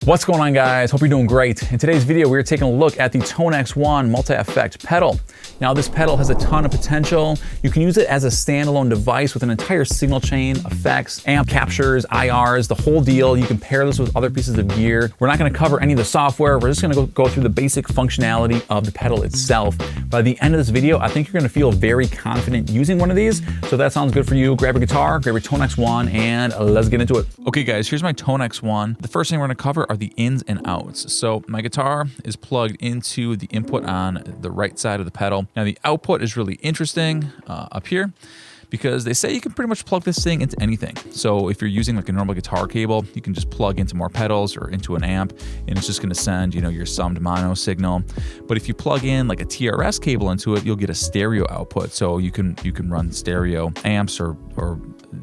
What's going on, guys? Hope you're doing great. In today's video, we're taking a look at the Tonex One multi-effect pedal. Now, this pedal has a ton of potential. You can use it as a standalone device with an entire signal chain, effects, amp captures, IRs, the whole deal. You can pair this with other pieces of gear. We're not gonna cover any of the software. We're just gonna go through the basic functionality of the pedal itself. By the end of this video, I think you're gonna feel very confident using one of these. So if that sounds good for you, grab a guitar, grab your Tonex One, and let's get into it. Okay, guys, here's my Tonex One. The first thing we're gonna cover are the ins and outs. So my guitar is plugged into the input on the right side of the pedal. Now the output is really interesting up here, because they say you can pretty much plug this thing into anything. So if you're using like a normal guitar cable, you can just plug into more pedals or into an amp, and it's just gonna send, you know, your summed mono signal. But if you plug in like a TRS cable into it, you'll get a stereo output. So you can run stereo amps or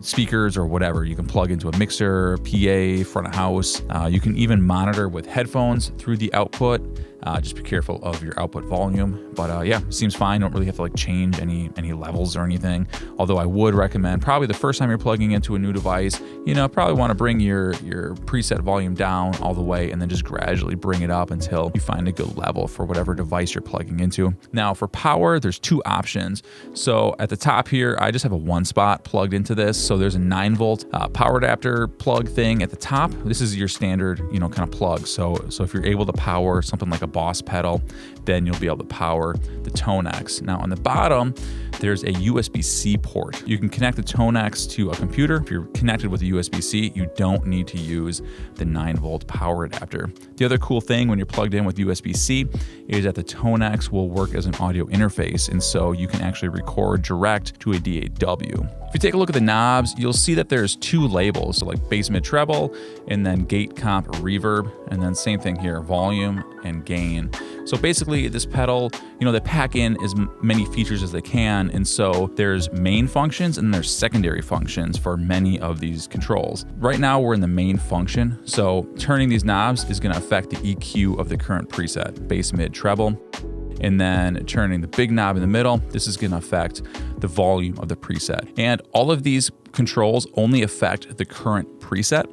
speakers or whatever. You can plug into a mixer, PA, front of house. You can even monitor with headphones through the output. Just be careful of your output volume. But yeah, seems fine. Don't really have to like change any levels or anything. Although I would recommend probably the first time you're plugging into a new device, you know, probably want to bring your preset volume down all the way and then just gradually bring it up until you find a good level for whatever device you're plugging into. Now for power, there's two options. So at the top here, I just have a one spot plugged into this. So there's a 9-volt power adapter plug thing at the top. This is your standard, you know, kind of plug. So if you're able to power something like a Boss pedal, then you'll be able to power the Tonex. Now on the bottom, there's a USB-C port. You can connect the Tonex to a computer. If you're connected with a USB-C, you don't need to use the 9-volt power adapter. The other cool thing when you're plugged in with USB-C is that the Tonex will work as an audio interface, and so you can actually record direct to a DAW. If you take a look at the knobs, you'll see that there's two labels, so like bass, mid, treble, and then gate, comp, reverb, and then same thing here, volume and gain. So basically this pedal, you know, they pack in as many features as they can, and so there's main functions and there's secondary functions for many of these controls. Right now we're in the main function, so turning these knobs is gonna affect the EQ of the current preset, bass, mid, treble. And then turning the big knob in the middle, this is gonna affect the volume of the preset. And all of these controls only affect the current preset,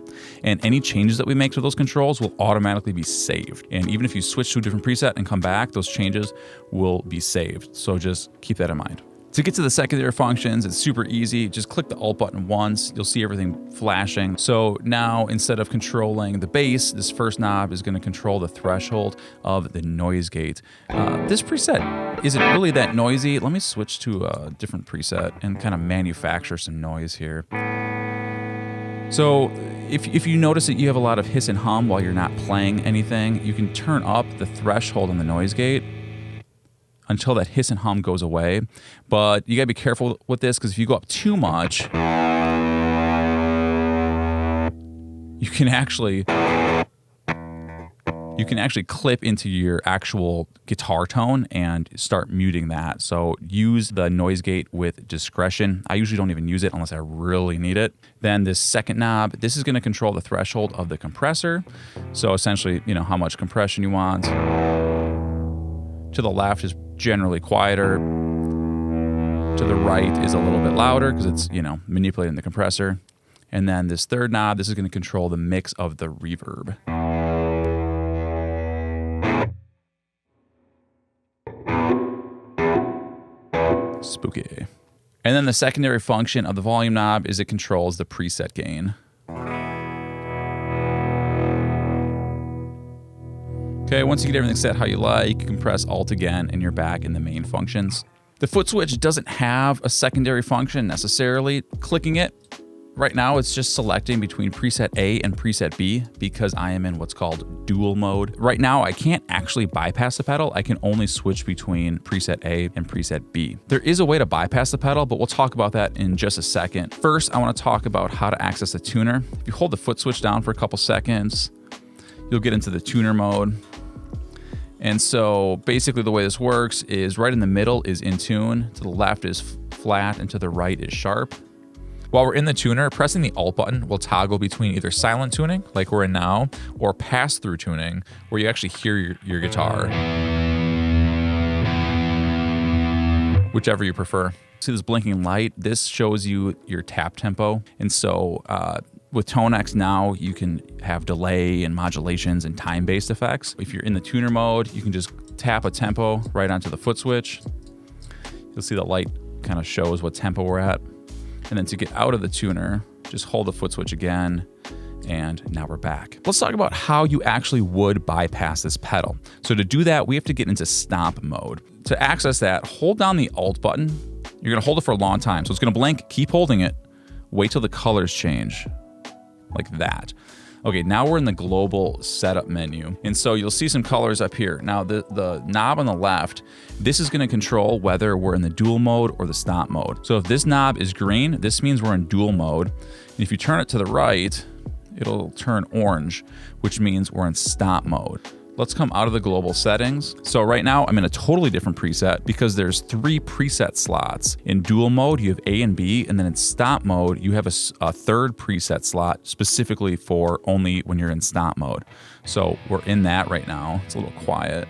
and any changes that we make to those controls will automatically be saved. And even if you switch to a different preset and come back, those changes will be saved. So just keep that in mind. To get to the secondary functions, it's super easy. Just click the Alt button once, you'll see everything flashing. So now instead of controlling the bass, this first knob is gonna control the threshold of the noise gate. This preset isn't really that noisy. Let me switch to a different preset and kind of manufacture some noise here. So if you notice that you have a lot of hiss and hum while you're not playing anything, you can turn up the threshold on the noise gate until that hiss and hum goes away. But you gotta be careful with this, because if you go up too much, you can actually clip into your actual guitar tone and start muting that. So use the noise gate with discretion. I usually don't even use it unless I really need it. Then this second knob, this is gonna control the threshold of the compressor. So essentially, you know, how much compression you want. To the left is generally quieter. To the right is a little bit louder because it's, you know, manipulating the compressor. And then this third knob, this is going to control the mix of the reverb. Spooky. And then the secondary function of the volume knob is it controls the preset gain. Okay, once you get everything set how you like, you can press Alt again and you're back in the main functions. The foot switch doesn't have a secondary function necessarily. Clicking it, right now it's just selecting between preset A and preset B because I am in what's called dual mode. Right now I can't actually bypass the pedal. I can only switch between preset A and preset B. There is a way to bypass the pedal, but we'll talk about that in just a second. First, I want to talk about how to access the tuner. If you hold the foot switch down for a couple seconds, you'll get into the tuner mode. And so basically the way this works is right in the middle is in tune, to the left is flat, and to the right is sharp. While we're in the tuner, pressing the Alt button will toggle between either silent tuning, like we're in now, or pass-through tuning, where you actually hear your guitar. Whichever you prefer. See this blinking light? This shows you your tap tempo. And so With Tonex now, you can have delay and modulations and time-based effects. If you're in the tuner mode, you can just tap a tempo right onto the foot switch. You'll see the light kind of shows what tempo we're at. And then to get out of the tuner, just hold the foot switch again, and now we're back. Let's talk about how you actually would bypass this pedal. So to do that, we have to get into stomp mode. To access that, hold down the Alt button. You're gonna hold it for a long time. So it's gonna blink, keep holding it, wait till the colors change, like that. Okay, now we're in the global setup menu. And so you'll see some colors up here. Now the knob on the left, this is gonna control whether we're in the dual mode or the stomp mode. So if this knob is green, this means we're in dual mode. And if you turn it to the right, it'll turn orange, which means we're in stomp mode. Let's come out of the global settings. So right now I'm in a totally different preset because there's 3 preset slots. In dual mode, you have A and B, and then in stomp mode, you have a 3rd preset slot specifically for only when you're in stomp mode. So we're in that right now. It's a little quiet.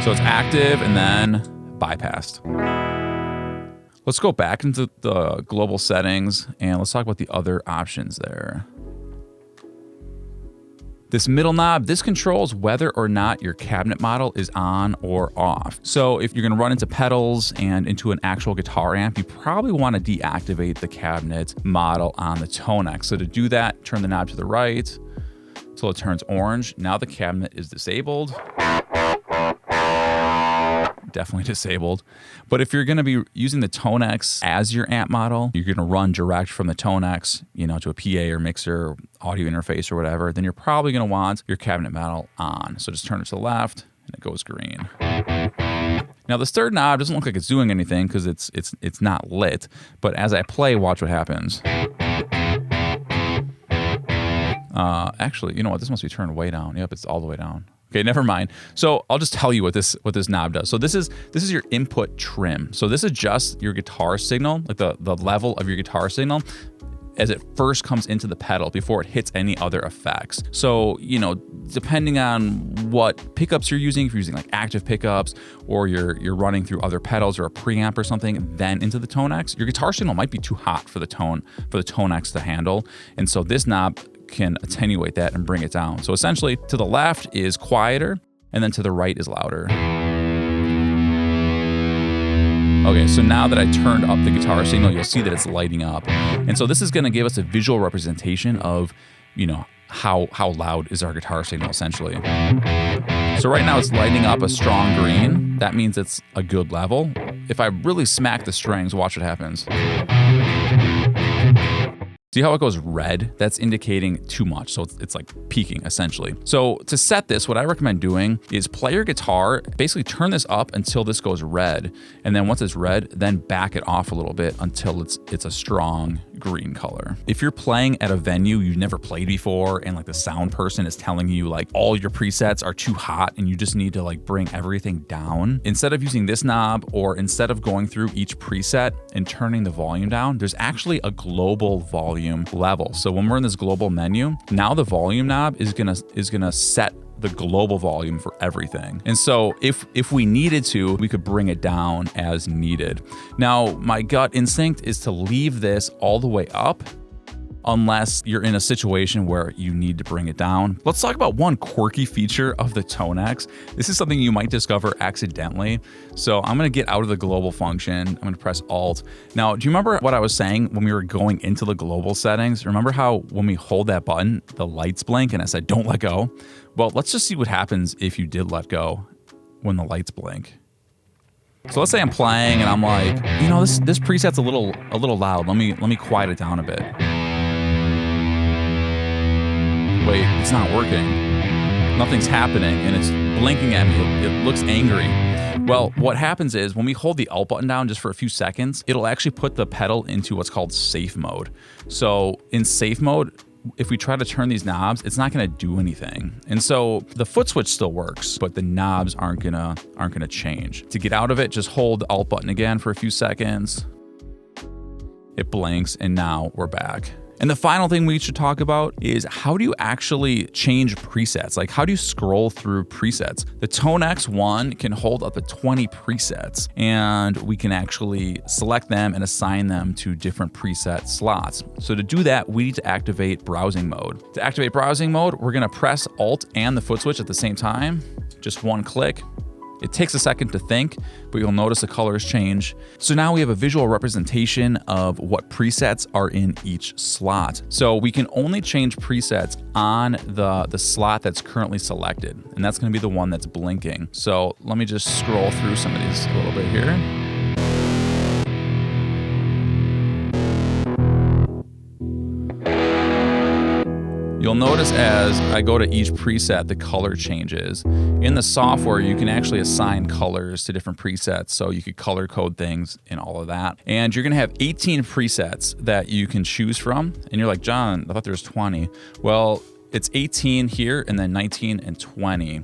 So it's active and then bypassed. Let's go back into the global settings and let's talk about the other options there. This middle knob, this controls whether or not your cabinet model is on or off. So if you're gonna run into pedals and into an actual guitar amp, you probably wanna deactivate the cabinet model on the Tonex. So to do that, turn the knob to the right until it turns orange. Now the cabinet is disabled. Definitely disabled. But if you're gonna be using the Tonex as your amp model, you're gonna run direct from the Tonex, to a PA or mixer, or audio interface or whatever, then you're probably gonna want your cabinet model on. So just turn it to the left and it goes green. Now this 3rd knob doesn't look like it's doing anything because it's not lit, but as I play, watch what happens. Actually, you know what? This must be turned way down. Yep, it's all the way down. Okay, never mind. So I'll just tell you what this knob does. So this is your input trim. So this adjusts your guitar signal, like the level of your guitar signal, as it first comes into the pedal before it hits any other effects. So, depending on what pickups you're using, if you're using like active pickups or you're running through other pedals or a preamp or something, then into the Tonex, your guitar signal might be too hot for the Tonex to handle. And so this knob can attenuate that and bring it down. So essentially to the left is quieter and then to the right is louder. Okay, so now that I turned up the guitar signal, you'll see that it's lighting up. And so this is gonna give us a visual representation of, how loud is our guitar signal essentially. So right now it's lighting up a strong green. That means it's a good level. If I really smack the strings, watch what happens. See how it goes red? That's indicating too much, so it's like peaking essentially. So to set this, what I recommend doing is play your guitar, basically turn this up until this goes red, and then once it's red, then back it off a little bit until it's a strong green color. If you're playing at a venue you've never played before and like the sound person is telling you like all your presets are too hot and you just need to like bring everything down, instead of using this knob or instead of going through each preset and turning the volume down, there's actually a global volume level. So when we're in this global menu, now the volume knob is gonna set the global volume for everything. And so if we needed to, we could bring it down as needed. Now, my gut instinct is to leave this all the way up unless you're in a situation where you need to bring it down. Let's talk about one quirky feature of the Tonex. This is something you might discover accidentally. So I'm gonna get out of the global function. I'm gonna press Alt. Now, do you remember what I was saying when we were going into the global settings? Remember how when we hold that button, the lights blink and I said, don't let go? Well, let's just see what happens if you did let go when the lights blink. So let's say I'm playing and I'm like, this preset's a little loud. Let me quiet it down a bit. Wait, it's not working. Nothing's happening and it's blinking at me. It looks angry. Well, what happens is when we hold the Alt button down just for a few seconds, it'll actually put the pedal into what's called safe mode. So in safe mode, if we try to turn these knobs, it's not gonna do anything. And so the foot switch still works, but the knobs aren't gonna change. To get out of it, just hold the Alt button again for a few seconds. It blinks and now we're back. And the final thing we should talk about is how do you actually change presets? Like how do you scroll through presets? The Tonex One can hold up to 20 presets, and we can actually select them and assign them to different preset slots. So to do that, we need to activate browsing mode. To activate browsing mode, we're gonna press Alt and the foot switch at the same time, just one click. It takes a second to think, but you'll notice the colors change. So now we have a visual representation of what presets are in each slot. So we can only change presets on the slot that's currently selected, and that's gonna be the one that's blinking. So let me just scroll through some of these a little bit here. You'll notice as I go to each preset, the color changes. In the software, you can actually assign colors to different presets, so you could color code things and all of that. And you're gonna have 18 presets that you can choose from. And you're like, John, I thought there was 20. Well, it's 18 here and then 19 and 20,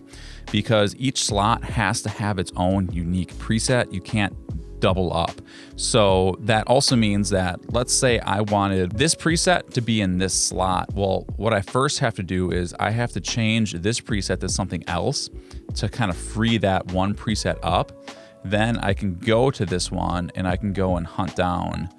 because each slot has to have its own unique preset. You can't double up. So that also means that, let's say I wanted this preset to be in this slot. Well, what I first have to do is I have to change this preset to something else to kind of free that one preset up. Then I can go to this one and I can go and hunt down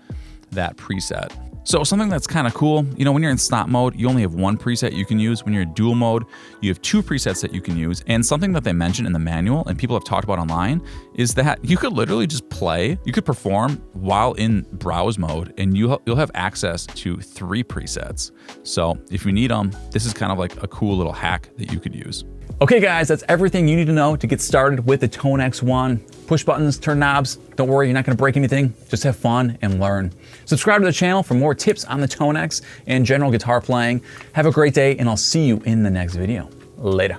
that preset. So something that's kind of cool, you know, when you're in snap mode, you only have one preset you can use. When you're in dual mode, you have two presets that you can use. And something that they mentioned in the manual and people have talked about online is that you could literally just play, you could perform while in browse mode, and you'll have access to 3 presets. So if you need them, this is kind of like a cool little hack that you could use. Okay guys, that's everything you need to know to get started with the Tonex One. Push buttons, turn knobs. Don't worry, you're not gonna break anything. Just have fun and learn. Subscribe to the channel for more tips on the Tonex and general guitar playing. Have a great day, and I'll see you in the next video. Later.